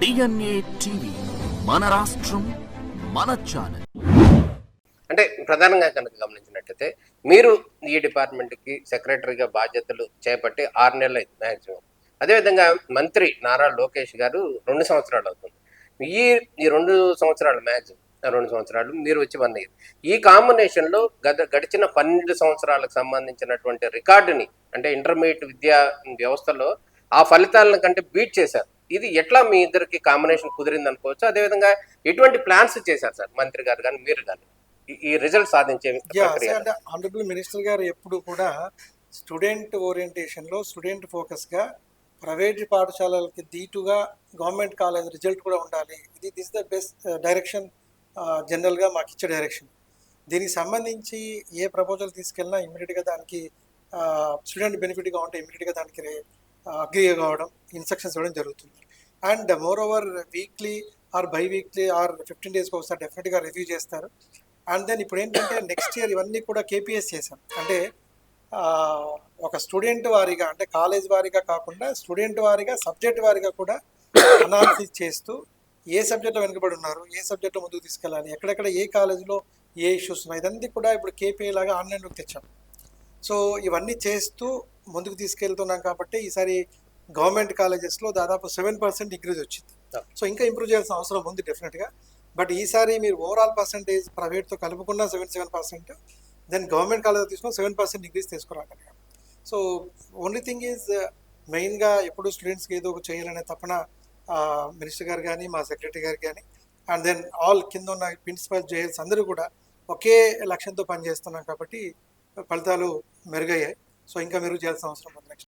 DNA TV మన రాష్ట్రం మన ఛానల్. అంటే ప్రధానంగా కనుక గమనించినట్లయితే మీరు ఈ డిపార్ట్మెంట్కి సెక్రటరీగా బాధ్యతలు చేపట్టి 6 నెలలు అయింది మ్యాక్సిమం. అదేవిధంగా మంత్రి నారా లోకేష్ గారు 2 సంవత్సరాలు అవుతుంది. ఈ 2 సంవత్సరాలు మ్యాక్సిమం 2 సంవత్సరాలు, మీరు వచ్చి 1 ఇయర్. ఈ కాంబినేషన్లో గడిచిన 12 సంవత్సరాలకు సంబంధించినటువంటి రికార్డుని, అంటే ఇంటర్మీడియట్ విద్యా వ్యవస్థలో ఆ ఫలితాలను కంటే బీట్ చేశారు. ఇది ఎట్లా మీ ఇద్దరికి కాంబినేషన్ కుదిరింది అనుకోవచ్చు? అదేవిధంగా ఎటువంటి ప్లాన్స్ చేశారు సార్ మంత్రి గారు కానీ మీరు కానీ ఈ రిజల్ట్ సాధించే ప్రక్రియ? అంటే ఆనరబుల్ మినిస్టర్ గారు ఎప్పుడు కూడా స్టూడెంట్ ఓరియంటేషన్లో, స్టూడెంట్ ఫోకస్గా, ప్రైవేట్ పాఠశాలలకి దీటుగా గవర్నమెంట్ కాలేజ్ రిజల్ట్ కూడా ఉండాలి. దిస్ ద బెస్ట్ డైరెక్షన్ జనరల్గా మాకు ఇచ్చే డైరెక్షన్. దీనికి సంబంధించి ఏ ప్రపోజల్ తీసుకెళ్ళినా ఇమీడియట్గా దానికి స్టూడెంట్ బెనిఫిట్గా ఉంటే ఇమీడియట్గా దానికి అగ్రీ కావడం, ఇన్స్ట్రక్షన్స్ ఇవ్వడం జరుగుతుంది. And more over weekly or by weekly or 15 డేస్కి ఒకసారి డెఫినెట్గా రివ్యూ చేస్తారు. అండ్ దెన్ ఇప్పుడు ఏంటంటే నెక్స్ట్ ఇయర్ ఇవన్నీ కూడా కేపీఎస్ చేశాం. అంటే ఒక స్టూడెంట్ వారీగా, అంటే కాలేజ్ వారీగా కాకుండా స్టూడెంట్ వారీగా, సబ్జెక్ట్ వారీగా కూడా అనాలిసిస్ చేస్తూ ఏ సబ్జెక్ట్లో వెనుకబడి ఉన్నారు, ఏ సబ్జెక్ట్లో ముందుకు తీసుకెళ్ళాలి, ఎక్కడెక్కడ ఏ కాలేజ్లో ఏ ఇష్యూస్ ఉన్నాయి, ఇదంతా కూడా ఇప్పుడు కేపీఐ లాగా ఆన్లైన్లోకి తెచ్చాం. సో ఇవన్నీ చేస్తూ ముందుకు తీసుకెళ్తున్నాం. కాబట్టి ఈసారి గవర్నమెంట్ కాలేజెస్లో దాదాపు 7% ఇంక్రీజ్ వచ్చింది. సో ఇంకా ఇంప్రూవ్ చేయాల్సిన అవసరం ఉంది డెఫినెట్గా. బట్ ఈసారి మీరు ఓవరాల్ పర్సంటేజ్ ప్రైవేట్తో కలుపుకున్న 77%, దెన్ గవర్నమెంట్ కాలేజ్ తీసుకున్న 7% ఇంక్రీజ్ తీసుకురాగలిగాం. సో ఓన్లీ థింగ్ ఈజ్ మెయిన్గా ఎప్పుడు స్టూడెంట్స్కి ఏదో ఒక చేయాలనే తపన మినిస్టర్ గారు కానీ, మా సెక్రటరీ గారు కానీ, అండ్ దెన్ ఆల్ కింద ఉన్న ప్రిన్సిపల్ జేఎల్స్ అందరూ కూడా ఒకే లక్ష్యంతో పనిచేస్తున్నాం. కాబట్టి ఫలితాలు మెరుగయ్యాయి. సో ఇంకా మెరుగు చేయాల్సిన అవసరం ఉంది నెక్స్ట్.